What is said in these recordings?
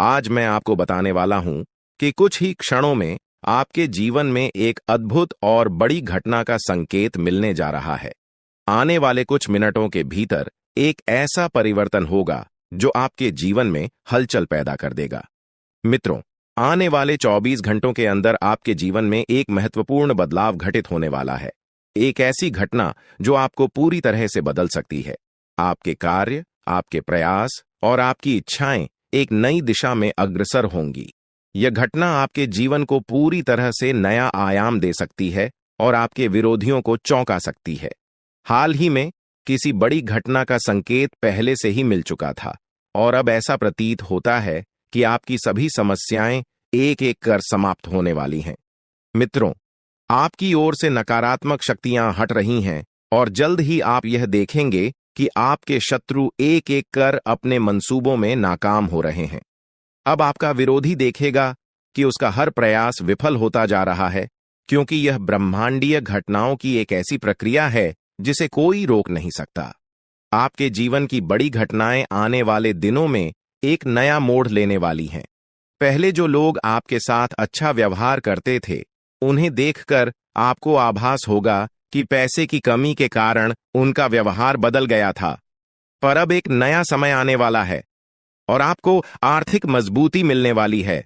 आज मैं आपको बताने वाला हूं कि कुछ ही क्षणों में आपके जीवन में एक अद्भुत और बड़ी घटना का संकेत मिलने जा रहा है। आने वाले कुछ मिनटों के भीतर एक ऐसा परिवर्तन होगा जो आपके जीवन में हलचल पैदा कर देगा। मित्रों, आने वाले 24 घंटों के अंदर आपके जीवन में एक महत्वपूर्ण बदलाव घटित होने वाला है। एक ऐसी घटना जो आपको पूरी तरह से बदल सकती है। आपके कार्य, आपके प्रयास और आपकी इच्छाएं एक नई दिशा में अग्रसर होंगी। यह घटना आपके जीवन को पूरी तरह से नया आयाम दे सकती है और आपके विरोधियों को चौंका सकती है। हाल ही में किसी बड़ी घटना का संकेत पहले से ही मिल चुका था और अब ऐसा प्रतीत होता है कि आपकी सभी समस्याएं एक एक कर समाप्त होने वाली हैं। मित्रों, आपकी ओर से नकारात्मक शक्तियां हट रही हैं और जल्द ही आप यह देखेंगे कि आपके शत्रु एक एक कर अपने मंसूबों में नाकाम हो रहे हैं। अब आपका विरोधी देखेगा कि उसका हर प्रयास विफल होता जा रहा है, क्योंकि यह ब्रह्मांडीय घटनाओं की एक ऐसी प्रक्रिया है जिसे कोई रोक नहीं सकता। आपके जीवन की बड़ी घटनाएं आने वाले दिनों में एक नया मोड़ लेने वाली हैं। पहले जो लोग आपके साथ अच्छा व्यवहार करते थे, उन्हें देखकर आपको आभास होगा कि पैसे की कमी के कारण उनका व्यवहार बदल गया था। पर अब एक नया समय आने वाला है और आपको आर्थिक मजबूती मिलने वाली है।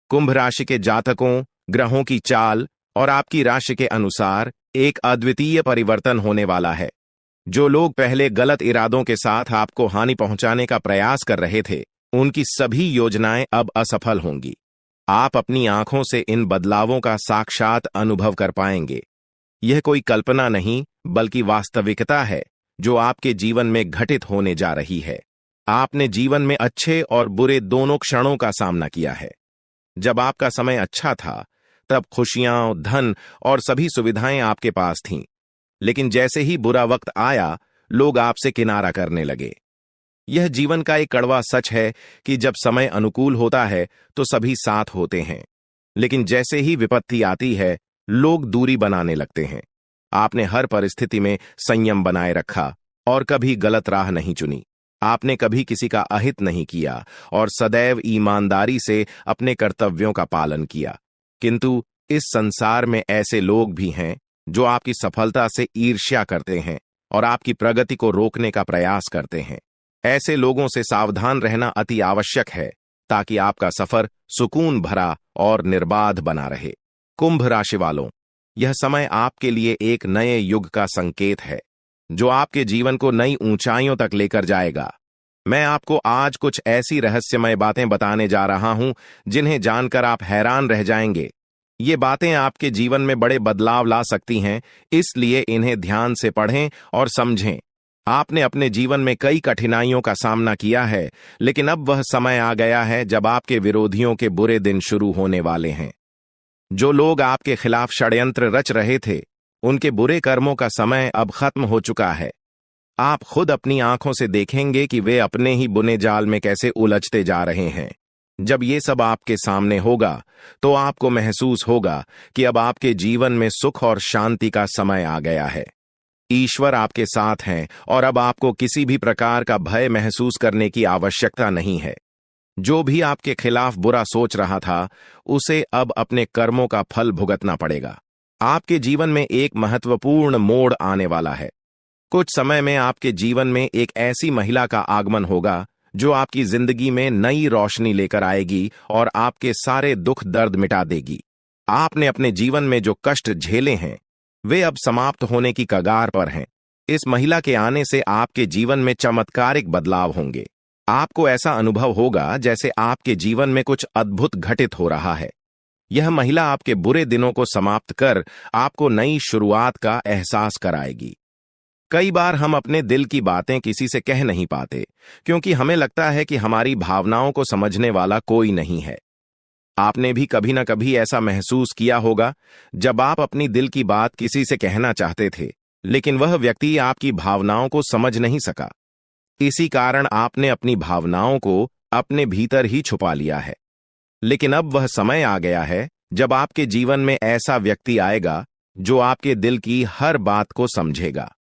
कुंभ राशि के जातकों, ग्रहों की चाल और आपकी राशि के अनुसार एक अद्वितीय परिवर्तन होने वाला है। जो लोग पहले गलत इरादों के साथ आपको हानि पहुंचाने का प्रयास कर रहे थे, उनकी सभी योजनाएं अब असफल होंगी। आप अपनी आंखों से इन बदलावों का साक्षात अनुभव कर पाएंगे। यह कोई कल्पना नहीं, बल्कि वास्तविकता है जो आपके जीवन में घटित होने जा रही है। आपने जीवन में अच्छे और बुरे दोनों क्षणों का सामना किया है। जब आपका समय अच्छा था, तब खुशियां, धन और सभी सुविधाएं आपके पास थीं। लेकिन जैसे ही बुरा वक्त आया, लोग आपसे किनारा करने लगे। यह जीवन का एक कड़वा सच है कि जब समय अनुकूल होता है तो सभी साथ होते हैं, लेकिन जैसे ही विपत्ति आती है, लोग दूरी बनाने लगते हैं। आपने हर परिस्थिति में संयम बनाए रखा और कभी गलत राह नहीं चुनी। आपने कभी किसी का अहित नहीं किया और सदैव ईमानदारी से अपने कर्तव्यों का पालन किया। किंतु इस संसार में ऐसे लोग भी हैं जो आपकी सफलता से ईर्ष्या करते हैं और आपकी प्रगति को रोकने का प्रयास करते हैं। ऐसे लोगों से सावधान रहना अति आवश्यक है, ताकि आपका सफर सुकून भरा और निर्बाध बना रहे। कुंभ राशि वालों, यह समय आपके लिए एक नए युग का संकेत है, जो आपके जीवन को नई ऊंचाइयों तक लेकर जाएगा। मैं आपको आज कुछ ऐसी रहस्यमय बातें बताने जा रहा हूं जिन्हें जानकर आप हैरान रह जाएंगे। ये बातें आपके जीवन में बड़े बदलाव ला सकती हैं, इसलिए इन्हें ध्यान से पढ़ें और समझें। आपने अपने जीवन में कई कठिनाइयों का सामना किया है, लेकिन अब वह समय आ गया है जब आपके विरोधियों के बुरे दिन शुरू होने वाले हैं। जो लोग आपके खिलाफ षड्यंत्र रच रहे थे, उनके बुरे कर्मों का समय अब खत्म हो चुका है। आप खुद अपनी आंखों से देखेंगे कि वे अपने ही बुने जाल में कैसे उलझते जा रहे हैं। जब ये सब आपके सामने होगा, तो आपको महसूस होगा कि अब आपके जीवन में सुख और शांति का समय आ गया है। ईश्वर आपके साथ हैं और अब आपको किसी भी प्रकार का भय महसूस करने की आवश्यकता नहीं है। जो भी आपके खिलाफ बुरा सोच रहा था, उसे अब अपने कर्मों का फल भुगतना पड़ेगा। आपके जीवन में एक महत्वपूर्ण मोड़ आने वाला है। कुछ समय में आपके जीवन में एक ऐसी महिला का आगमन होगा जो आपकी जिंदगी में नई रोशनी लेकर आएगी और आपके सारे दुख दर्द मिटा देगी। आपने अपने जीवन में जो कष्ट झेले हैं, वे अब समाप्त होने की कगार पर हैं। इस महिला के आने से आपके जीवन में चमत्कारिक बदलाव होंगे। आपको ऐसा अनुभव होगा जैसे आपके जीवन में कुछ अद्भुत घटित हो रहा है। यह महिला आपके बुरे दिनों को समाप्त कर आपको नई शुरुआत का एहसास कराएगी। कई बार हम अपने दिल की बातें किसी से कह नहीं पाते, क्योंकि हमें लगता है कि हमारी भावनाओं को समझने वाला कोई नहीं है। आपने भी कभी ना कभी ऐसा महसूस किया होगा, जब आप अपनी दिल की बात किसी से कहना चाहते थे, लेकिन वह व्यक्ति आपकी भावनाओं को समझ नहीं सका। इसी कारण आपने अपनी भावनाओं को अपने भीतर ही छुपा लिया है। लेकिन अब वह समय आ गया है जब आपके जीवन में ऐसा व्यक्ति आएगा जो आपके दिल की हर बात को समझेगा।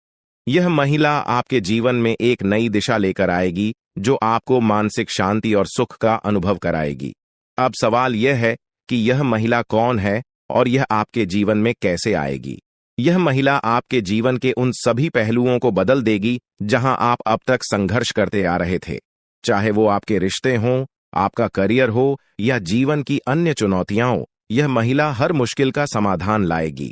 यह महिला आपके जीवन में एक नई दिशा लेकर आएगी, जो आपको मानसिक शांति और सुख का अनुभव कराएगी। अब सवाल यह है कि यह महिला कौन है और यह आपके जीवन में कैसे आएगी। यह महिला आपके जीवन के उन सभी पहलुओं को बदल देगी जहां आप अब तक संघर्ष करते आ रहे थे, चाहे वो आपके रिश्ते हों, आपका करियर हो या जीवन की अन्य चुनौतियां हो। यह महिला हर मुश्किल का समाधान लाएगी।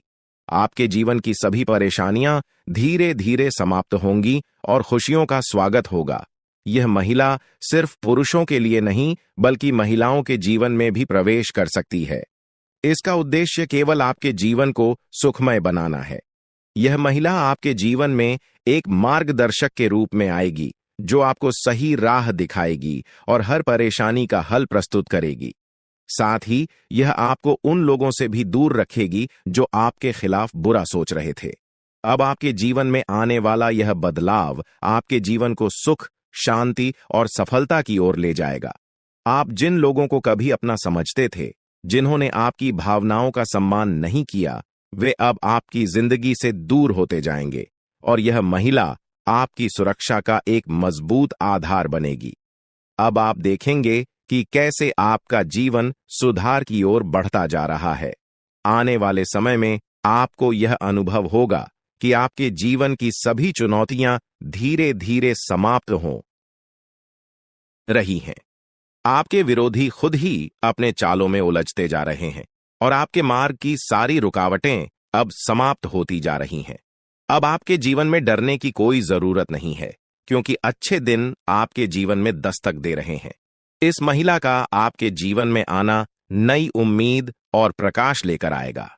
आपके जीवन की सभी परेशानियां धीरे धीरे समाप्त होंगी और खुशियों का स्वागत होगा। यह महिला सिर्फ पुरुषों के लिए नहीं बल्कि महिलाओं के जीवन में भी प्रवेश कर सकती है। इसका उद्देश्य केवल आपके जीवन को सुखमय बनाना है। यह महिला आपके जीवन में एक मार्गदर्शक के रूप में आएगी जो आपको सही राह दिखाएगी और हर परेशानी का हल प्रस्तुत करेगी। साथ ही यह आपको उन लोगों से भी दूर रखेगी जो आपके खिलाफ बुरा सोच रहे थे। अब आपके जीवन में आने वाला यह बदलाव आपके जीवन को सुख, शांति और सफलता की ओर ले जाएगा। आप जिन लोगों को कभी अपना समझते थे, जिन्होंने आपकी भावनाओं का सम्मान नहीं किया, वे अब आपकी जिंदगी से दूर होते जाएंगे और यह महिला आपकी सुरक्षा का एक मजबूत आधार बनेगी। अब आप देखेंगे कि कैसे आपका जीवन सुधार की ओर बढ़ता जा रहा है। आने वाले समय में आपको यह अनुभव होगा कि आपके जीवन की सभी चुनौतियां धीरे धीरे समाप्त हो रही हैं। आपके विरोधी खुद ही अपने चालों में उलझते जा रहे हैं और आपके मार्ग की सारी रुकावटें अब समाप्त होती जा रही हैं। अब आपके जीवन में डरने की कोई जरूरत नहीं है, क्योंकि अच्छे दिन आपके जीवन में दस्तक दे रहे हैं। इस महिला का आपके जीवन में आना नई उम्मीद और प्रकाश लेकर आएगा।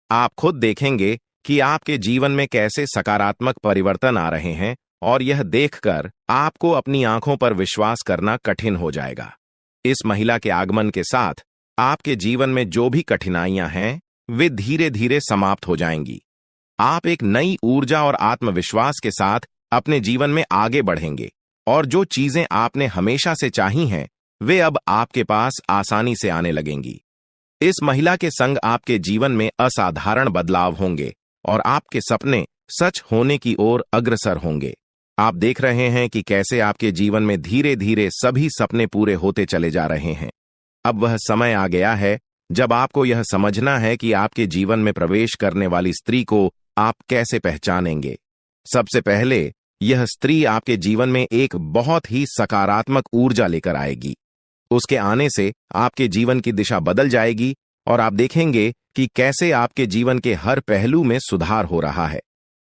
आप खुद देखेंगे कि आपके जीवन में कैसे सकारात्मक परिवर्तन आ रहे हैं और यह देखकर आपको अपनी आंखों पर विश्वास करना कठिन हो जाएगा। इस महिला के आगमन के साथ आपके जीवन में जो भी कठिनाइयां हैं, वे धीरे धीरे समाप्त हो जाएंगी। आप एक नई ऊर्जा और आत्मविश्वास के साथ अपने जीवन में आगे बढ़ेंगे और जो चीजें आपने हमेशा से चाही हैं, वे अब आपके पास आसानी से आने लगेंगी। इस महिला के संग आपके जीवन में असाधारण बदलाव होंगे और आपके सपने सच होने की ओर अग्रसर होंगे। आप देख रहे हैं कि कैसे आपके जीवन में धीरे धीरे सभी सपने पूरे होते चले जा रहे हैं। अब वह समय आ गया है जब आपको यह समझना है कि आपके जीवन में प्रवेश करने वाली स्त्री को आप कैसे पहचानेंगे। सबसे पहले यह स्त्री आपके जीवन में एक बहुत ही सकारात्मक ऊर्जा लेकर आएगी। उसके आने से आपके जीवन की दिशा बदल जाएगी और आप देखेंगे कि कैसे आपके जीवन के हर पहलू में सुधार हो रहा है।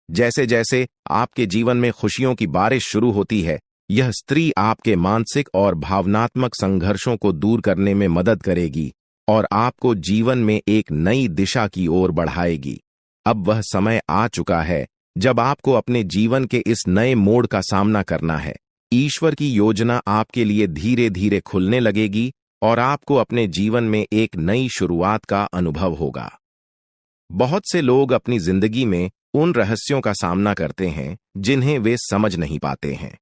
जैसे जैसे आपके जीवन में खुशियों की बारिश शुरू होती है, यह स्त्री आपके मानसिक और भावनात्मक संघर्षों को दूर करने में मदद करेगी और आपको जीवन में एक नई दिशा की ओर बढ़ाएगी। अब वह समय आ चुका है जब आपको अपने जीवन के इस नए मोड़ का सामना करना है। ईश्वर की योजना आपके लिए धीरे धीरे खुलने लगेगी और आपको अपने जीवन में एक नई शुरुआत का अनुभव होगा। बहुत से लोग अपनी जिंदगी में उन रहस्यों का सामना करते हैं जिन्हें वे समझ नहीं पाते हैं।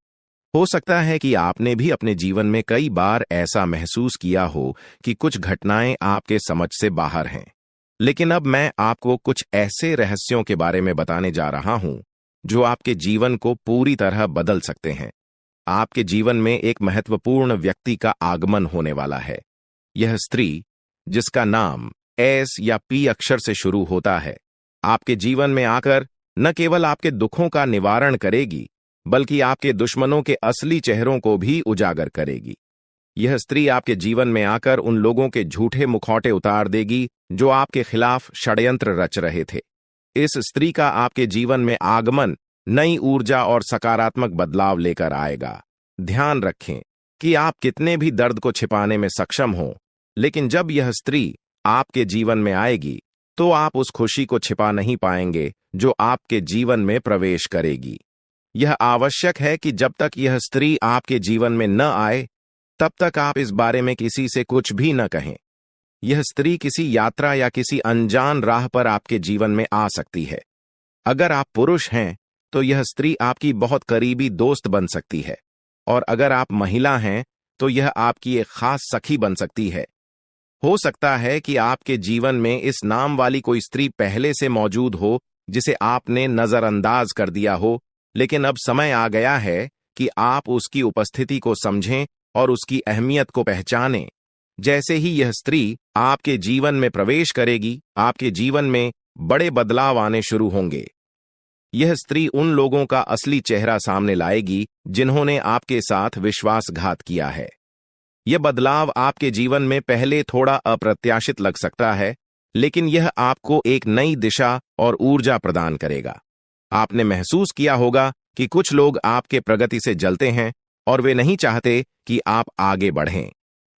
हो सकता है कि आपने भी अपने जीवन में कई बार ऐसा महसूस किया हो कि कुछ घटनाएं आपके समझ से बाहर हैं। लेकिन अब मैं आपको कुछ ऐसे रहस्यों के बारे में बताने जा रहा हूं जो आपके जीवन को पूरी तरह बदल सकते हैं। आपके जीवन में एक महत्वपूर्ण व्यक्ति का आगमन होने वाला है। यह स्त्री, जिसका नाम एस या पी अक्षर से शुरू होता है, आपके जीवन में आकर न केवल आपके दुखों का निवारण करेगी बल्कि आपके दुश्मनों के असली चेहरों को भी उजागर करेगी। यह स्त्री आपके जीवन में आकर उन लोगों के झूठे मुखौटे उतार देगी जो आपके खिलाफ षड्यंत्र रच रहे थे। इस स्त्री का आपके जीवन में आगमन नई ऊर्जा और सकारात्मक बदलाव लेकर आएगा। ध्यान रखें कि आप कितने भी दर्द को छिपाने में सक्षम हो, लेकिन जब यह स्त्री आपके जीवन में आएगी तो आप उस खुशी को छिपा नहीं पाएंगे जो आपके जीवन में प्रवेश करेगी। यह आवश्यक है कि जब तक यह स्त्री आपके जीवन में न आए, तब तक आप इस बारे में किसी से कुछ भी न कहें। यह स्त्री किसी यात्रा या किसी अनजान राह पर आपके जीवन में आ सकती है। अगर आप पुरुष हैं तो यह स्त्री आपकी बहुत करीबी दोस्त बन सकती है, और अगर आप महिला हैं तो यह आपकी एक खास सखी बन सकती है। हो सकता है कि आपके जीवन में इस नाम वाली कोई स्त्री पहले से मौजूद हो जिसे आपने नजरअंदाज कर दिया हो, लेकिन अब समय आ गया है कि आप उसकी उपस्थिति को समझें और उसकी अहमियत को पहचानें। जैसे ही यह स्त्री आपके जीवन में प्रवेश करेगी, आपके जीवन में बड़े बदलाव आने शुरू होंगे। यह स्त्री उन लोगों का असली चेहरा सामने लाएगी जिन्होंने आपके साथ विश्वासघात किया है। यह बदलाव आपके जीवन में पहले थोड़ा अप्रत्याशित लग सकता है, लेकिन यह आपको एक नई दिशा और ऊर्जा प्रदान करेगा। आपने महसूस किया होगा कि कुछ लोग आपके प्रगति से जलते हैं और वे नहीं चाहते कि आप आगे बढ़ें।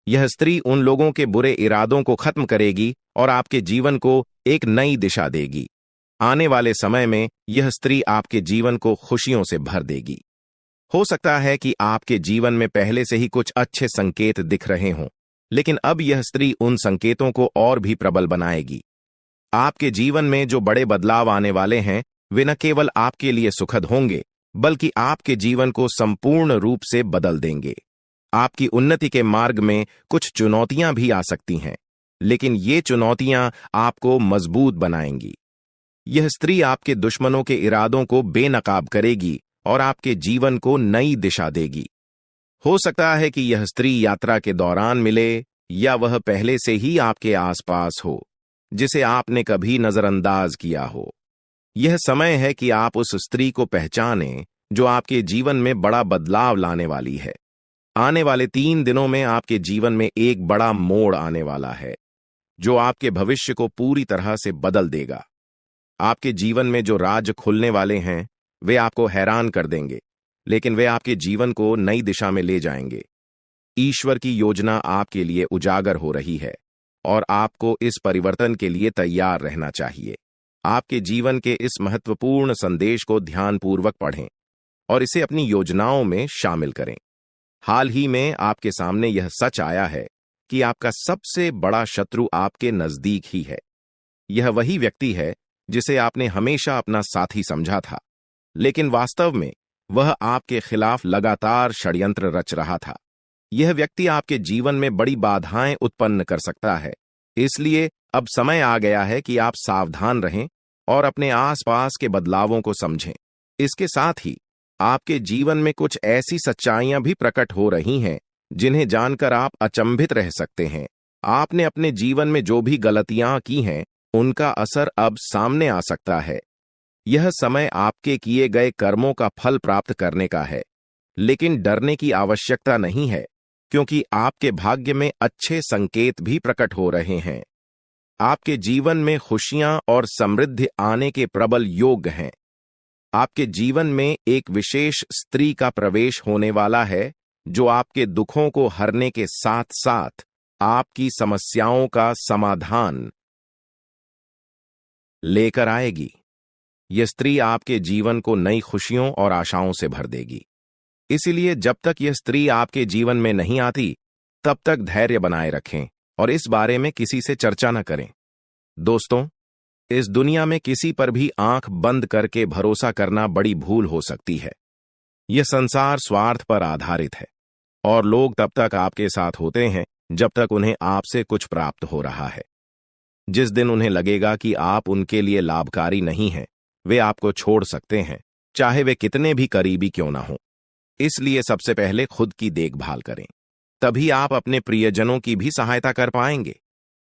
यह स्त्री उन लोगों के बुरे इरादों को खत्म करेगी और आपके जीवन को एक नई दिशा देगी। आने वाले समय में यह स्त्री आपके जीवन को खुशियों से भर देगी। हो सकता है कि आपके जीवन में पहले से ही कुछ अच्छे संकेत दिख रहे हों, लेकिन अब यह स्त्री उन संकेतों को और भी प्रबल बनाएगी। आपके जीवन में जो बड़े बदलाव आने वाले हैं, वे न केवल आपके लिए सुखद होंगे, बल्कि आपके जीवन को संपूर्ण रूप से बदल देंगे। आपकी उन्नति के मार्ग में कुछ चुनौतियां भी आ सकती हैं, लेकिन ये चुनौतियां आपको मजबूत बनाएंगी। यह स्त्री आपके दुश्मनों के इरादों को बेनकाब करेगी और आपके जीवन को नई दिशा देगी। हो सकता है कि यह स्त्री यात्रा के दौरान मिले या वह पहले से ही आपके आसपास हो, जिसे आपने कभी नजरअंदाज किया हो। यह समय है कि आप उस स्त्री को पहचानें जो आपके जीवन में बड़ा बदलाव लाने वाली है। आने वाले 3 दिनों में आपके जीवन में एक बड़ा मोड़ आने वाला है, जो आपके भविष्य को पूरी तरह से बदल देगा। आपके जीवन में जो राज खुलने वाले हैं, वे आपको हैरान कर देंगे, लेकिन वे आपके जीवन को नई दिशा में ले जाएंगे। ईश्वर की योजना आपके लिए उजागर हो रही है और आपको इस परिवर्तन के लिए तैयार रहना चाहिए। आपके जीवन के इस महत्वपूर्ण संदेश को ध्यानपूर्वक पढ़ें और इसे अपनी योजनाओं में शामिल करें। हाल ही में आपके सामने यह सच आया है कि आपका सबसे बड़ा शत्रु आपके नजदीक ही है। यह वही व्यक्ति है जिसे आपने हमेशा अपना साथी समझा था, लेकिन वास्तव में वह आपके खिलाफ लगातार षड्यंत्र रच रहा था। यह व्यक्ति आपके जीवन में बड़ी बाधाएं उत्पन्न कर सकता है, इसलिए अब समय आ गया है कि आप सावधान रहें और अपने आसपास के बदलावों को समझें। इसके साथ ही आपके जीवन में कुछ ऐसी सच्चाइयां भी प्रकट हो रही हैं जिन्हें जानकर आप अचंभित रह सकते हैं। आपने अपने जीवन में जो भी गलतियां की हैं, उनका असर अब सामने आ सकता है। यह समय आपके किए गए कर्मों का फल प्राप्त करने का है, लेकिन डरने की आवश्यकता नहीं है, क्योंकि आपके भाग्य में अच्छे संकेत भी प्रकट हो रहे हैं। आपके जीवन में खुशियां और समृद्धि आने के प्रबल योग हैं। आपके जीवन में एक विशेष स्त्री का प्रवेश होने वाला है, जो आपके दुखों को हरने के साथ साथ आपकी समस्याओं का समाधान लेकर आएगी। यह स्त्री आपके जीवन को नई खुशियों और आशाओं से भर देगी। इसलिए जब तक यह स्त्री आपके जीवन में नहीं आती, तब तक धैर्य बनाए रखें और इस बारे में किसी से चर्चा न करें। दोस्तों, इस दुनिया में किसी पर भी आंख बंद करके भरोसा करना बड़ी भूल हो सकती है। यह संसार स्वार्थ पर आधारित है और लोग तब तक आपके साथ होते हैं जब तक उन्हें आपसे कुछ प्राप्त हो रहा है। जिस दिन उन्हें लगेगा कि आप उनके लिए लाभकारी नहीं हैं, वे आपको छोड़ सकते हैं, चाहे वे कितने भी करीबी क्यों ना हों। इसलिए सबसे पहले खुद की देखभाल करें, तभी आप अपने प्रियजनों की भी सहायता कर पाएंगे।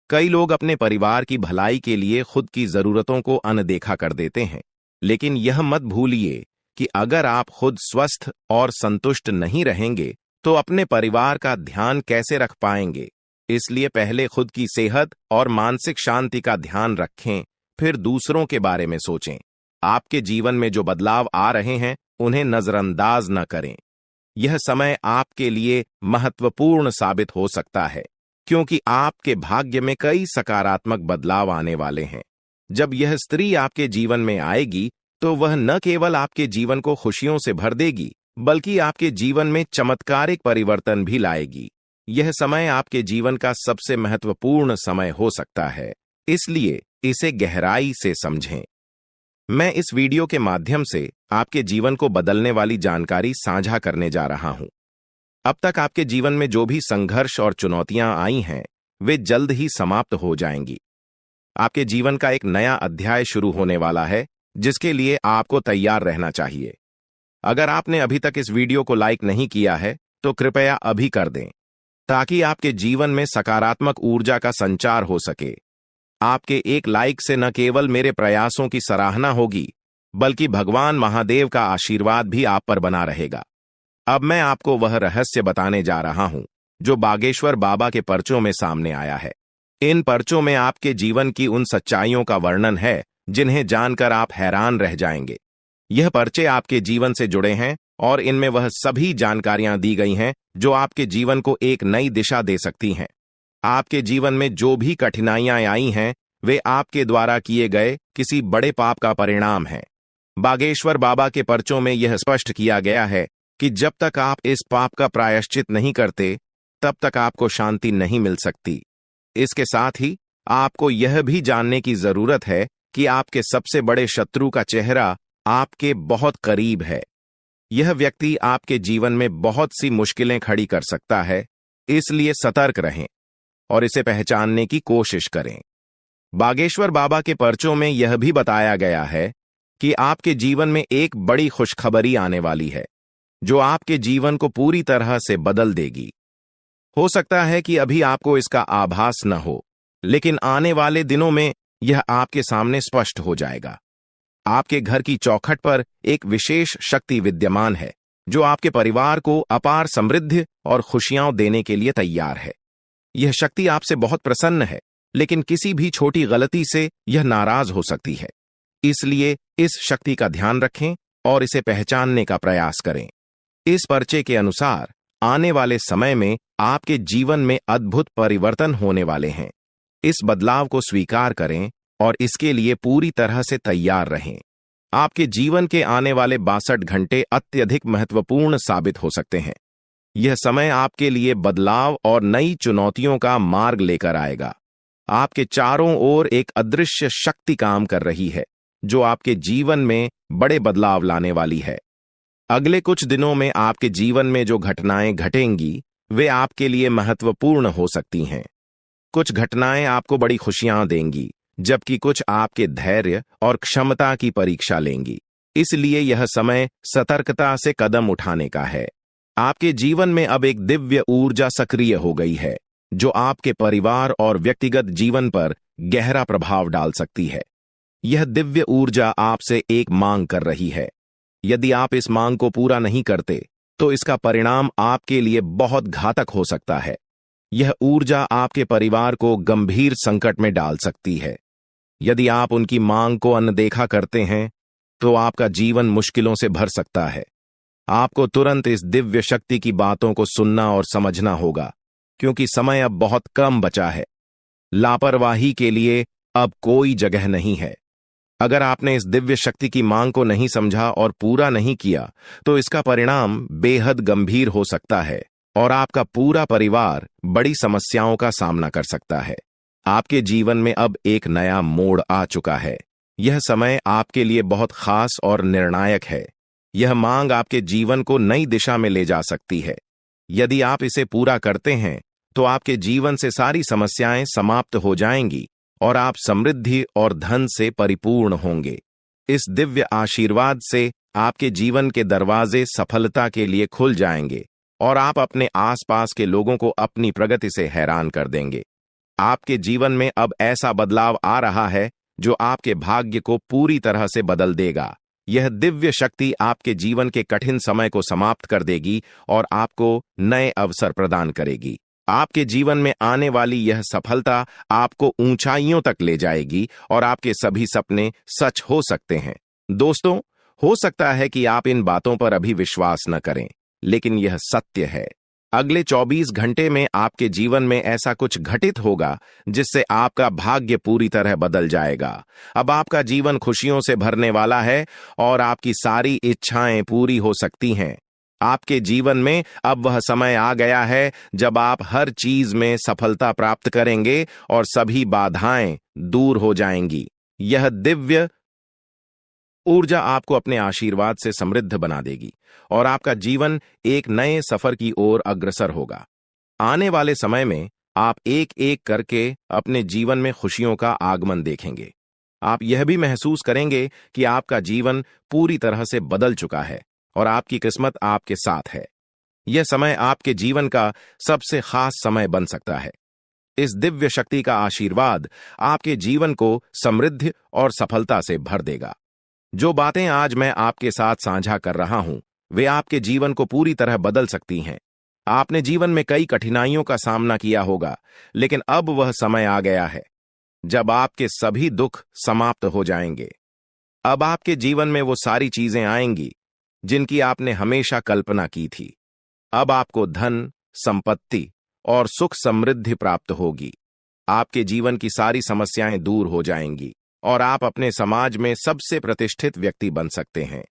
कई लोग अपने परिवार की भलाई के लिए खुद की जरूरतों को अनदेखा कर देते हैं, लेकिन यह मत भूलिए कि अगर आप खुद स्वस्थ और संतुष्ट नहीं रहेंगे, तो अपने परिवार का ध्यान कैसे रख पाएंगे। इसलिए पहले खुद की सेहत और मानसिक शांति का ध्यान रखें, फिर दूसरों के बारे में सोचें। आपके जीवन में जो बदलाव आ रहे हैं, उन्हें नजरअंदाज न करें। यह समय आपके लिए महत्वपूर्ण साबित हो सकता है, क्योंकि आपके भाग्य में कई सकारात्मक बदलाव आने वाले हैं। जब यह स्त्री आपके जीवन में आएगी, तो वह न केवल आपके जीवन को खुशियों से भर देगी, बल्कि आपके जीवन में चमत्कारिक परिवर्तन भी लाएगी। यह समय आपके जीवन का सबसे महत्वपूर्ण समय हो सकता है, इसलिए इसे गहराई से समझें। मैं इस वीडियो के माध्यम से आपके जीवन को बदलने वाली जानकारी साझा करने जा रहा हूं। अब तक आपके जीवन में जो भी संघर्ष और चुनौतियां आई हैं, वे जल्द ही समाप्त हो जाएंगी। आपके जीवन का एक नया अध्याय शुरू होने वाला है, जिसके लिए आपको तैयार रहना चाहिए। अगर आपने अभी तक इस वीडियो को लाइक नहीं किया है तो कृपया अभी कर दें, ताकि आपके जीवन में सकारात्मक ऊर्जा का संचार हो सके। आपके एक लाइक से न केवल मेरे प्रयासों की सराहना होगी, बल्कि भगवान महादेव का आशीर्वाद भी आप पर बना रहेगा। अब मैं आपको वह रहस्य बताने जा रहा हूं जो बागेश्वर बाबा के पर्चों में सामने आया है। इन पर्चों में आपके जीवन की उन सच्चाइयों का वर्णन है जिन्हें जानकर आप हैरान रह जाएंगे। यह पर्चे आपके जीवन से जुड़े हैं और इनमें वह सभी जानकारियां दी गई हैं जो आपके जीवन को एक नई दिशा दे सकती हैं। आपके जीवन में जो भी कठिनाइयां आई हैं, वे आपके द्वारा किए गए किसी बड़े पाप का परिणाम है। बागेश्वर बाबा के पर्चों में यह स्पष्ट किया गया है कि जब तक आप इस पाप का प्रायश्चित नहीं करते, तब तक आपको शांति नहीं मिल सकती। इसके साथ ही आपको यह भी जानने की जरूरत है कि आपके सबसे बड़े शत्रु का चेहरा आपके बहुत करीब है। यह व्यक्ति आपके जीवन में बहुत सी मुश्किलें खड़ी कर सकता है, इसलिए सतर्क रहें और इसे पहचानने की कोशिश करें। बागेश्वर बाबा के पर्चों में यह भी बताया गया है कि आपके जीवन में एक बड़ी खुशखबरी आने वाली है जो आपके जीवन को पूरी तरह से बदल देगी। हो सकता है कि अभी आपको इसका आभास न हो, लेकिन आने वाले दिनों में यह आपके सामने स्पष्ट हो जाएगा। आपके घर की चौखट पर एक विशेष शक्ति विद्यमान है जो आपके परिवार को अपार समृद्धि और खुशियां देने के लिए तैयार है। यह शक्ति आपसे बहुत प्रसन्न है, लेकिन किसी भी छोटी गलती से यह नाराज हो सकती है। इसलिए इस शक्ति का ध्यान रखें और इसे पहचानने का प्रयास करें। इस पर्चे के अनुसार आने वाले समय में आपके जीवन में अद्भुत परिवर्तन होने वाले हैं। इस बदलाव को स्वीकार करें और इसके लिए पूरी तरह से तैयार रहें। आपके जीवन के आने वाले 62 घंटे अत्यधिक महत्वपूर्ण साबित हो सकते हैं। यह समय आपके लिए बदलाव और नई चुनौतियों का मार्ग लेकर आएगा। आपके चारों ओर एक अदृश्य शक्ति काम कर रही है जो आपके जीवन में बड़े बदलाव लाने वाली है। अगले कुछ दिनों में आपके जीवन में जो घटनाएं घटेंगी वे आपके लिए महत्वपूर्ण हो सकती हैं। कुछ घटनाएं आपको बड़ी खुशियां देंगी, जबकि कुछ आपके धैर्य और क्षमता की परीक्षा लेंगी। इसलिए यह समय सतर्कता से कदम उठाने का है। आपके जीवन में अब एक दिव्य ऊर्जा सक्रिय हो गई है जो आपके परिवार और व्यक्तिगत जीवन पर गहरा प्रभाव डाल सकती है। यह दिव्य ऊर्जा आपसे एक मांग कर रही है। यदि आप इस मांग को पूरा नहीं करते तो इसका परिणाम आपके लिए बहुत घातक हो सकता है। यह ऊर्जा आपके परिवार को गंभीर संकट में डाल सकती है। यदि आप उनकी मांग को अनदेखा करते हैं तो आपका जीवन मुश्किलों से भर सकता है। आपको तुरंत इस दिव्य शक्ति की बातों को सुनना और समझना होगा, क्योंकि समय अब बहुत कम बचा है। लापरवाही के लिए अब कोई जगह नहीं है। अगर आपने इस दिव्य शक्ति की मांग को नहीं समझा और पूरा नहीं किया तो इसका परिणाम बेहद गंभीर हो सकता है और आपका पूरा परिवार बड़ी समस्याओं का सामना कर सकता है। आपके जीवन में अब एक नया मोड़ आ चुका है। यह समय आपके लिए बहुत खास और निर्णायक है। यह मांग आपके जीवन को नई दिशा में ले जा सकती है। यदि आप इसे पूरा करते हैं तो आपके जीवन से सारी समस्याएं समाप्त हो जाएंगी और आप समृद्धि और धन से परिपूर्ण होंगे। इस दिव्य आशीर्वाद से आपके जीवन के दरवाजे सफलता के लिए खुल जाएंगे और आप अपने आसपास के लोगों को अपनी प्रगति से हैरान कर देंगे। आपके जीवन में अब ऐसा बदलाव आ रहा है जो आपके भाग्य को पूरी तरह से बदल देगा। यह दिव्य शक्ति आपके जीवन के कठिन समय को समाप्त कर देगी और आपको नए अवसर प्रदान करेगी। आपके जीवन में आने वाली यह सफलता आपको ऊंचाइयों तक ले जाएगी और आपके सभी सपने सच हो सकते हैं। दोस्तों, हो सकता है कि आप इन बातों पर अभी विश्वास न करें, लेकिन यह सत्य है। अगले 24 घंटे में आपके जीवन में ऐसा कुछ घटित होगा जिससे आपका भाग्य पूरी तरह बदल जाएगा। अब आपका जीवन खुशियों से भरने वाला है और आपकी सारी इच्छाएं पूरी हो सकती हैं। आपके जीवन में अब वह समय आ गया है जब आप हर चीज में सफलता प्राप्त करेंगे और सभी बाधाएं दूर हो जाएंगी। यह दिव्य ऊर्जा आपको अपने आशीर्वाद से समृद्ध बना देगी और आपका जीवन एक नए सफर की ओर अग्रसर होगा। आने वाले समय में आप एक एक करके अपने जीवन में खुशियों का आगमन देखेंगे। आप यह भी महसूस करेंगे कि आपका जीवन पूरी तरह से बदल चुका है और आपकी किस्मत आपके साथ है। यह समय आपके जीवन का सबसे खास समय बन सकता है। इस दिव्य शक्ति का आशीर्वाद आपके जीवन को समृद्धि और सफलता से भर देगा। जो बातें आज मैं आपके साथ साझा कर रहा हूं, वे आपके जीवन को पूरी तरह बदल सकती हैं। आपने जीवन में कई कठिनाइयों का सामना किया होगा, लेकिन अब वह समय आ गया है जब आपके सभी दुख समाप्त हो जाएंगे। अब आपके जीवन में वो सारी चीजें आएंगी जिनकी आपने हमेशा कल्पना की थी। अब आपको धन, संपत्ति और सुख समृद्धि प्राप्त होगी। आपके जीवन की सारी समस्याएं दूर हो जाएंगी और आप अपने समाज में सबसे प्रतिष्ठित व्यक्ति बन सकते हैं।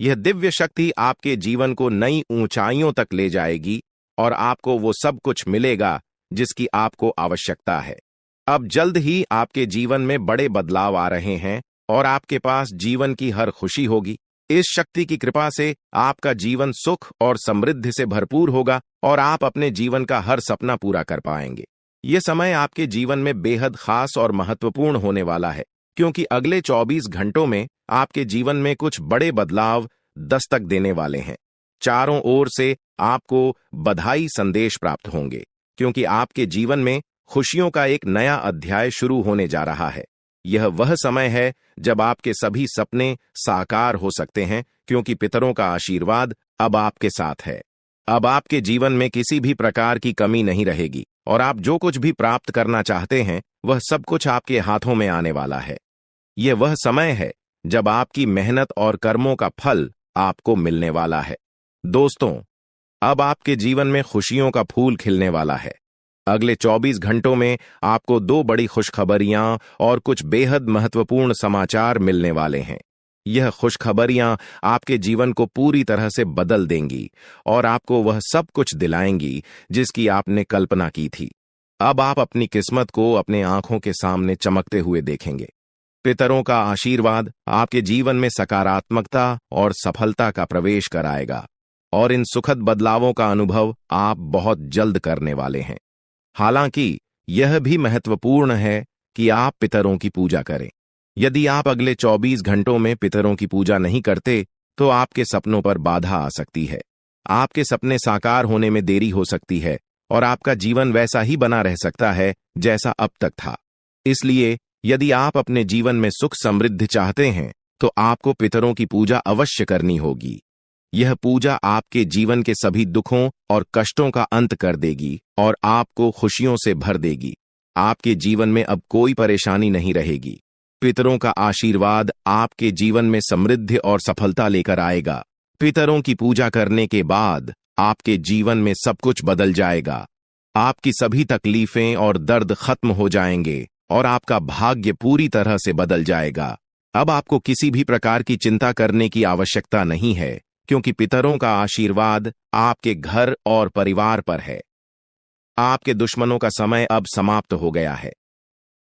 यह दिव्य शक्ति आपके जीवन को नई ऊंचाइयों तक ले जाएगी और आपको वो सब कुछ मिलेगा जिसकी आपको आवश्यकता है। अब जल्द ही आपके जीवन में बड़े बदलाव आ रहे हैं और आपके पास जीवन की हर खुशी होगी। इस शक्ति की कृपा से आपका जीवन सुख और समृद्धि से भरपूर होगा और आप अपने जीवन का हर सपना पूरा कर पाएंगे। यह समय आपके जीवन में बेहद खास और महत्वपूर्ण होने वाला है, क्योंकि अगले 24 घंटों में आपके जीवन में कुछ बड़े बदलाव दस्तक देने वाले हैं। चारों ओर से आपको बधाई संदेश प्राप्त होंगे, क्योंकि आपके जीवन में खुशियों का एक नया अध्याय शुरू होने जा रहा है। यह वह समय है जब आपके सभी सपने साकार हो सकते हैं, क्योंकि पितरों का आशीर्वाद अब आपके साथ है। अब आपके जीवन में किसी भी प्रकार की कमी नहीं रहेगी और आप जो कुछ भी प्राप्त करना चाहते हैं, वह सब कुछ आपके हाथों में आने वाला है। यह वह समय है जब आपकी मेहनत और कर्मों का फल आपको मिलने वाला है। दोस्तों, अब आपके जीवन में खुशियों का फूल खिलने वाला है। अगले 24 घंटों में आपको 2 बड़ी खुशखबरियां और कुछ बेहद महत्वपूर्ण समाचार मिलने वाले हैं। यह खुशखबरियां आपके जीवन को पूरी तरह से बदल देंगी और आपको वह सब कुछ दिलाएंगी जिसकी आपने कल्पना की थी। अब आप अपनी किस्मत को अपने आंखों के सामने चमकते हुए देखेंगे। पितरों का आशीर्वाद आपके जीवन में सकारात्मकता और सफलता का प्रवेश कराएगा और इन सुखद बदलावों का अनुभव आप बहुत जल्द करने वाले हैं। हालांकि यह भी महत्वपूर्ण है कि आप पितरों की पूजा करें। यदि आप अगले 24 घंटों में पितरों की पूजा नहीं करते, तो आपके सपनों पर बाधा आ सकती है। आपके सपने साकार होने में देरी हो सकती है और आपका जीवन वैसा ही बना रह सकता है जैसा अब तक था। इसलिए यदि आप अपने जीवन में सुख समृद्धि चाहते हैं, तो आपको पितरों की पूजा अवश्य करनी होगी। यह पूजा आपके जीवन के सभी दुखों और कष्टों का अंत कर देगी और आपको खुशियों से भर देगी। आपके जीवन में अब कोई परेशानी नहीं रहेगी। पितरों का आशीर्वाद आपके जीवन में समृद्धि और सफलता लेकर आएगा। पितरों की पूजा करने के बाद आपके जीवन में सब कुछ बदल जाएगा। आपकी सभी तकलीफें और दर्द खत्म हो जाएंगे और आपका भाग्य पूरी तरह से बदल जाएगा। अब आपको किसी भी प्रकार की चिंता करने की आवश्यकता नहीं है, क्योंकि पितरों का आशीर्वाद आपके घर और परिवार पर है। आपके दुश्मनों का समय अब समाप्त हो गया है।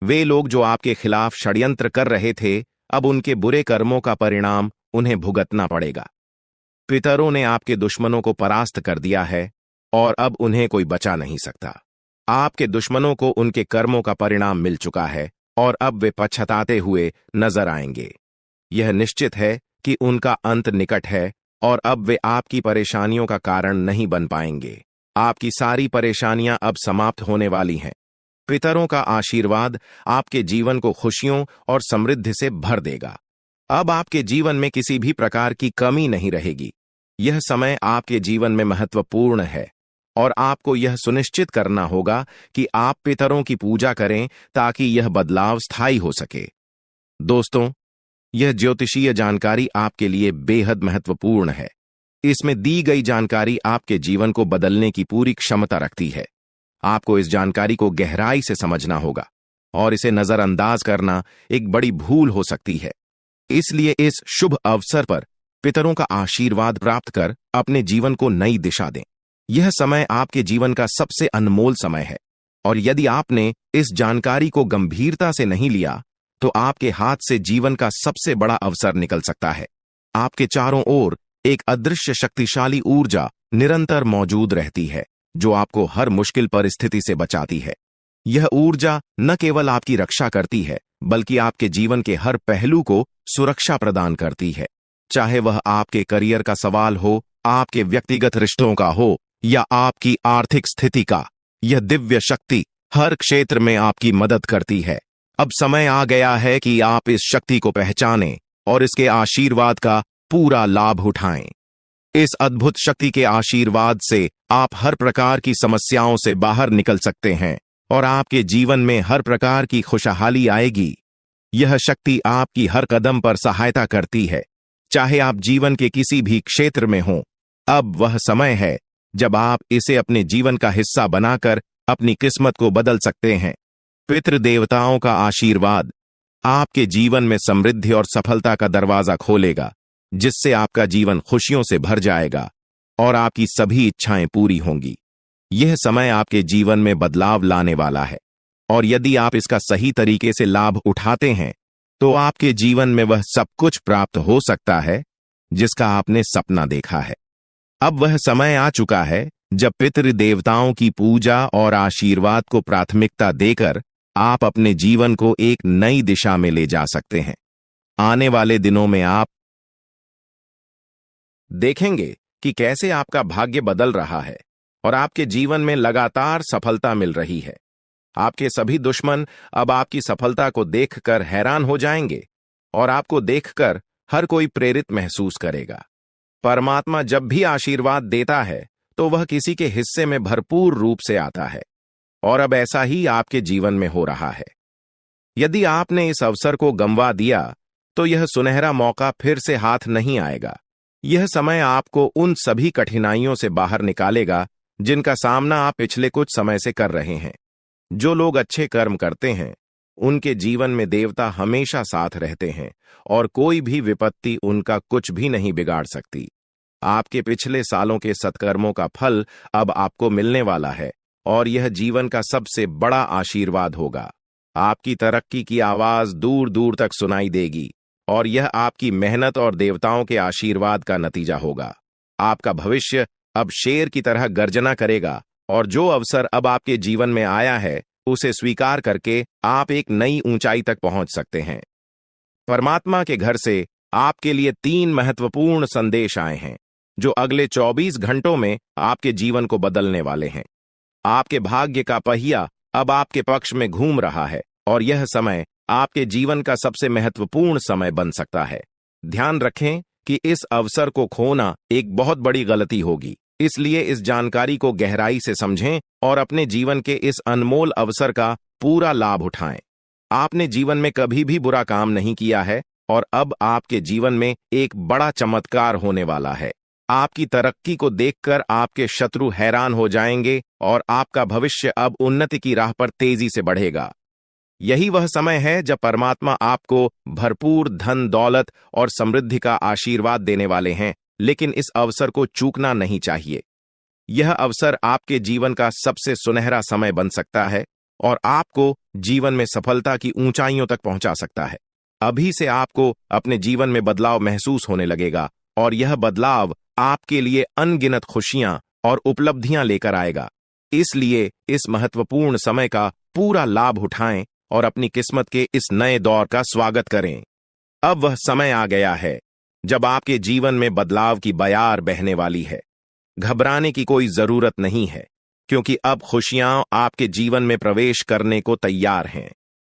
वे लोग जो आपके खिलाफ षड्यंत्र कर रहे थे, अब उनके बुरे कर्मों का परिणाम उन्हें भुगतना पड़ेगा। पितरों ने आपके दुश्मनों को परास्त कर दिया है और अब उन्हें कोई बचा नहीं सकता। आपके दुश्मनों को उनके कर्मों का परिणाम मिल चुका है और अब वे पछताते हुए नजर आएंगे। यह निश्चित है कि उनका अंत निकट है और अब वे आपकी परेशानियों का कारण नहीं बन पाएंगे। आपकी सारी परेशानियां अब समाप्त होने वाली हैं। पितरों का आशीर्वाद आपके जीवन को खुशियों और समृद्धि से भर देगा। अब आपके जीवन में किसी भी प्रकार की कमी नहीं रहेगी। यह समय आपके जीवन में महत्वपूर्ण है और आपको यह सुनिश्चित करना होगा कि आप पितरों की पूजा करें ताकि यह बदलाव स्थायी हो सके। दोस्तों, यह ज्योतिषीय जानकारी आपके लिए बेहद महत्वपूर्ण है। इसमें दी गई जानकारी आपके जीवन को बदलने की पूरी क्षमता रखती है। आपको इस जानकारी को गहराई से समझना होगा और इसे नजरअंदाज करना एक बड़ी भूल हो सकती है। इसलिए इस शुभ अवसर पर पितरों का आशीर्वाद प्राप्त कर अपने जीवन को नई दिशा दें। यह समय आपके जीवन का सबसे अनमोल समय है और यदि आपने इस जानकारी को गंभीरता से नहीं लिया, तो आपके हाथ से जीवन का सबसे बड़ा अवसर निकल सकता है। आपके चारों ओर एक अदृश्य शक्तिशाली ऊर्जा निरंतर मौजूद रहती है, जो आपको हर मुश्किल परिस्थिति से बचाती है। यह ऊर्जा न केवल आपकी रक्षा करती है, बल्कि आपके जीवन के हर पहलू को सुरक्षा प्रदान करती है। चाहे वह आपके करियर का सवाल हो, आपके व्यक्तिगत रिश्तों का हो या आपकी आर्थिक स्थिति का। यह दिव्य शक्ति हर क्षेत्र में आपकी मदद करती है। अब समय आ गया है कि आप इस शक्ति को पहचानें और इसके आशीर्वाद का पूरा लाभ उठाएं। इस अद्भुत शक्ति के आशीर्वाद से आप हर प्रकार की समस्याओं से बाहर निकल सकते हैं और आपके जीवन में हर प्रकार की खुशहाली आएगी। यह शक्ति आपकी हर कदम पर सहायता करती है, चाहे आप जीवन के किसी भी क्षेत्र में हों। अब वह समय है जब आप इसे अपने जीवन का हिस्सा बनाकर अपनी किस्मत को बदल सकते हैं। पितृदेवताओं का आशीर्वाद आपके जीवन में समृद्धि और सफलता का दरवाजा खोलेगा, जिससे आपका जीवन खुशियों से भर जाएगा और आपकी सभी इच्छाएं पूरी होंगी। यह समय आपके जीवन में बदलाव लाने वाला है और यदि आप इसका सही तरीके से लाभ उठाते हैं तो आपके जीवन में वह सब कुछ प्राप्त हो सकता है जिसका आपने सपना देखा है। अब वह समय आ चुका है जब पितृदेवताओं की पूजा और आशीर्वाद को प्राथमिकता देकर आप अपने जीवन को एक नई दिशा में ले जा सकते हैं। आने वाले दिनों में आप देखेंगे कि कैसे आपका भाग्य बदल रहा है और आपके जीवन में लगातार सफलता मिल रही है। आपके सभी दुश्मन अब आपकी सफलता को देखकर हैरान हो जाएंगे और आपको देखकर हर कोई प्रेरित महसूस करेगा। परमात्मा जब भी आशीर्वाद देता है तो वह किसी के हिस्से में भरपूर रूप से आता है और अब ऐसा ही आपके जीवन में हो रहा है। यदि आपने इस अवसर को गंवा दिया तो यह सुनहरा मौका फिर से हाथ नहीं आएगा। यह समय आपको उन सभी कठिनाइयों से बाहर निकालेगा जिनका सामना आप पिछले कुछ समय से कर रहे हैं। जो लोग अच्छे कर्म करते हैं उनके जीवन में देवता हमेशा साथ रहते हैं और कोई भी विपत्ति उनका कुछ भी नहीं बिगाड़ सकती। आपके पिछले सालों के सत्कर्मों का फल अब आपको मिलने वाला है और यह जीवन का सबसे बड़ा आशीर्वाद होगा। आपकी तरक्की की आवाज दूर दूर तक सुनाई देगी और यह आपकी मेहनत और देवताओं के आशीर्वाद का नतीजा होगा। आपका भविष्य अब शेर की तरह गर्जना करेगा और जो अवसर अब आपके जीवन में आया है उसे स्वीकार करके आप एक नई ऊंचाई तक पहुंच सकते हैं। परमात्मा के घर से आपके लिए 3 महत्वपूर्ण संदेश आए हैं जो अगले 24 घंटों में आपके जीवन को बदलने वाले हैं। आपके भाग्य का पहिया अब आपके पक्ष में घूम रहा है और यह समय आपके जीवन का सबसे महत्वपूर्ण समय बन सकता है। ध्यान रखें कि इस अवसर को खोना एक बहुत बड़ी गलती होगी, इसलिए इस जानकारी को गहराई से समझें और अपने जीवन के इस अनमोल अवसर का पूरा लाभ उठाएं। आपने जीवन में कभी भी बुरा काम नहीं किया है और अब आपके जीवन में एक बड़ा चमत्कार होने वाला है। आपकी तरक्की को देखकर आपके शत्रु हैरान हो जाएंगे और आपका भविष्य अब उन्नति की राह पर तेजी से बढ़ेगा। यही वह समय है जब परमात्मा आपको भरपूर धन दौलत और समृद्धि का आशीर्वाद देने वाले हैं, लेकिन इस अवसर को चूकना नहीं चाहिए। यह अवसर आपके जीवन का सबसे सुनहरा समय बन सकता है और आपको जीवन में सफलता की ऊंचाइयों तक पहुंचा सकता है। अभी से आपको अपने जीवन में बदलाव महसूस होने लगेगा और यह बदलाव आपके लिए अनगिनत खुशियां और उपलब्धियां लेकर आएगा। इसलिए इस महत्वपूर्ण समय का पूरा लाभ उठाएं और अपनी किस्मत के इस नए दौर का स्वागत करें। अब वह समय आ गया है जब आपके जीवन में बदलाव की बयार बहने वाली है। घबराने की कोई जरूरत नहीं है, क्योंकि अब खुशियां आपके जीवन में प्रवेश करने को तैयार हैं।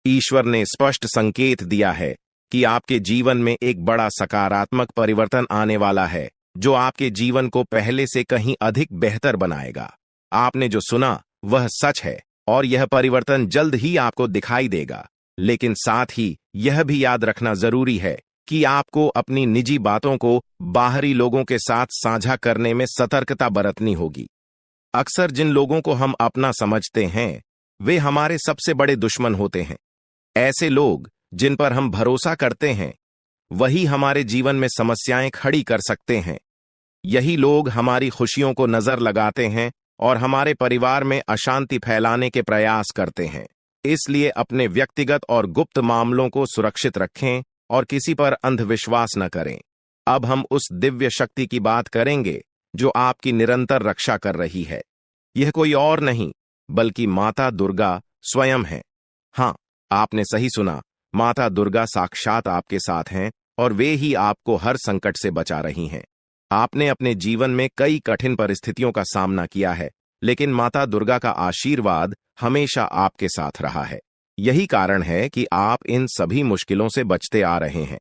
ईश्वर ने स्पष्ट संकेत दिया है कि आपके जीवन में एक बड़ा सकारात्मक परिवर्तन आने वाला है, जो आपके जीवन को पहले से कहीं अधिक बेहतर बनाएगा। आपने जो सुना वह सच है और यह परिवर्तन जल्द ही आपको दिखाई देगा, लेकिन साथ ही यह भी याद रखना जरूरी है कि आपको अपनी निजी बातों को बाहरी लोगों के साथ साझा करने में सतर्कता बरतनी होगी। अक्सर जिन लोगों को हम अपना समझते हैं वे हमारे सबसे बड़े दुश्मन होते हैं। ऐसे लोग जिन पर हम भरोसा करते हैं वही हमारे जीवन में समस्याएं खड़ी कर सकते हैं। यही लोग हमारी खुशियों को नजर लगाते हैं और हमारे परिवार में अशांति फैलाने के प्रयास करते हैं। इसलिए अपने व्यक्तिगत और गुप्त मामलों को सुरक्षित रखें और किसी पर अंधविश्वास न करें। अब हम उस दिव्य शक्ति की बात करेंगे जो आपकी निरंतर रक्षा कर रही है। यह कोई और नहीं बल्कि माता दुर्गा स्वयं है। हाँ, आपने सही सुना, माता दुर्गा साक्षात आपके साथ हैं और वे ही आपको हर संकट से बचा रही हैं। आपने अपने जीवन में कई कठिन परिस्थितियों का सामना किया है, लेकिन माता दुर्गा का आशीर्वाद हमेशा आपके साथ रहा है। यही कारण है कि आप इन सभी मुश्किलों से बचते आ रहे हैं।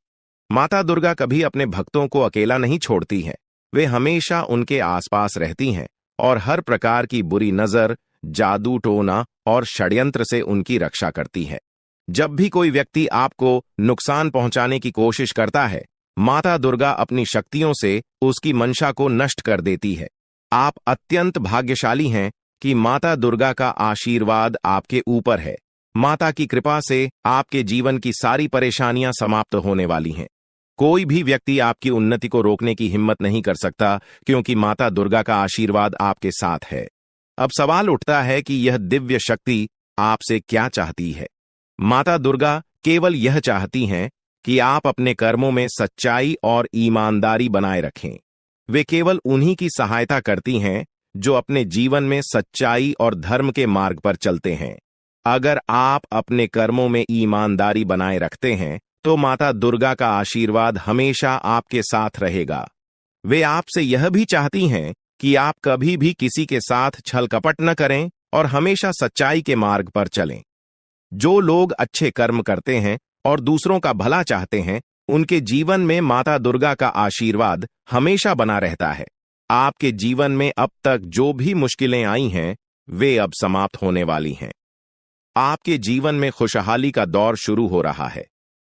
माता दुर्गा कभी अपने भक्तों को अकेला नहीं छोड़ती हैं। वे हमेशा उनके आसपास रहती हैं और हर प्रकार की बुरी नजर, जादू टोना और षड्यंत्र से उनकी रक्षा करती है। जब भी कोई व्यक्ति आपको नुकसान पहुंचाने की कोशिश करता है, माता दुर्गा अपनी शक्तियों से उसकी मंशा को नष्ट कर देती है। आप अत्यंत भाग्यशाली हैं कि माता दुर्गा का आशीर्वाद आपके ऊपर है। माता की कृपा से आपके जीवन की सारी परेशानियां समाप्त होने वाली हैं। कोई भी व्यक्ति आपकी उन्नति को रोकने की हिम्मत नहीं कर सकता, क्योंकि माता दुर्गा का आशीर्वाद आपके साथ है। अब सवाल उठता है कि यह दिव्य शक्ति आपसे क्या चाहती है। माता दुर्गा केवल यह चाहती हैं कि आप अपने कर्मों में सच्चाई और ईमानदारी बनाए रखें। वे केवल उन्हीं की सहायता करती हैं जो अपने जीवन में सच्चाई और धर्म के मार्ग पर चलते हैं। अगर आप अपने कर्मों में ईमानदारी बनाए रखते हैं, तो माता दुर्गा का आशीर्वाद हमेशा आपके साथ रहेगा। वे आपसे यह भी चाहती हैं कि आप कभी भी किसी के साथ छल कपट न करें और हमेशा सच्चाई के मार्ग पर चलें। जो लोग अच्छे कर्म करते हैं और दूसरों का भला चाहते हैं, उनके जीवन में माता दुर्गा का आशीर्वाद हमेशा बना रहता है। आपके जीवन में अब तक जो भी मुश्किलें आई हैं, वे अब समाप्त होने वाली हैं। आपके जीवन में खुशहाली का दौर शुरू हो रहा है।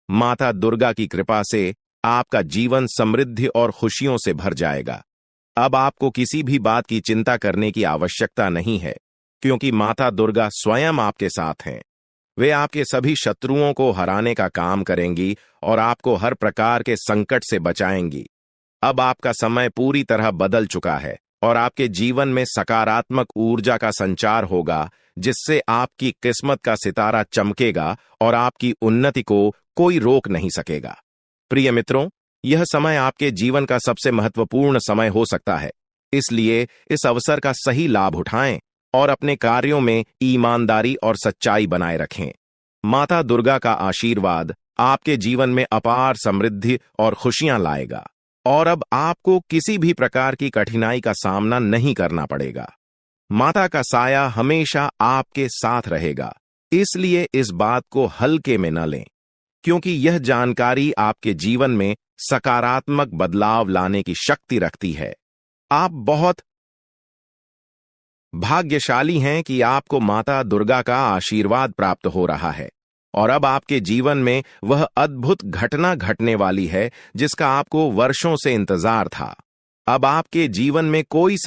माता दुर्गा की कृपा से आपका जीवन समृद्धि और खुशियों से भर जाएगा। अब आपको किसी भी बात की चिंता करने की आवश्यकता नहीं है, क्योंकि माता दुर्गा स्वयं आपके साथ हैं। वे आपके सभी शत्रुओं को हराने का काम करेंगी और आपको हर प्रकार के संकट से बचाएंगी। अब आपका समय पूरी तरह बदल चुका है और आपके जीवन में सकारात्मक ऊर्जा का संचार होगा, जिससे आपकी किस्मत का सितारा चमकेगा और आपकी उन्नति को कोई रोक नहीं सकेगा। प्रिय मित्रों, यह समय आपके जीवन का सबसे महत्वपूर्ण समय हो सकता है, इसलिए इस अवसर का सही लाभ उठाएं और अपने कार्यों में ईमानदारी और सच्चाई बनाए रखें। माता दुर्गा का आशीर्वाद आपके जीवन में अपार समृद्धि और खुशियां लाएगा और अब आपको किसी भी प्रकार की कठिनाई का सामना नहीं करना पड़ेगा। माता का साया हमेशा आपके साथ रहेगा, इसलिए इस बात को हल्के में न लें, क्योंकि यह जानकारी आपके जीवन में सकारात्मक बदलाव लाने की शक्ति रखती है। आप बहुत भाग्यशाली हैं कि आपको माता दुर्गा का आशीर्वाद प्राप्त हो रहा है और अब आपके जीवन में वह अद्भुत घटना घटने वाली है जिसका आपको वर्षों से इंतजार था। अब आपके जीवन में कोई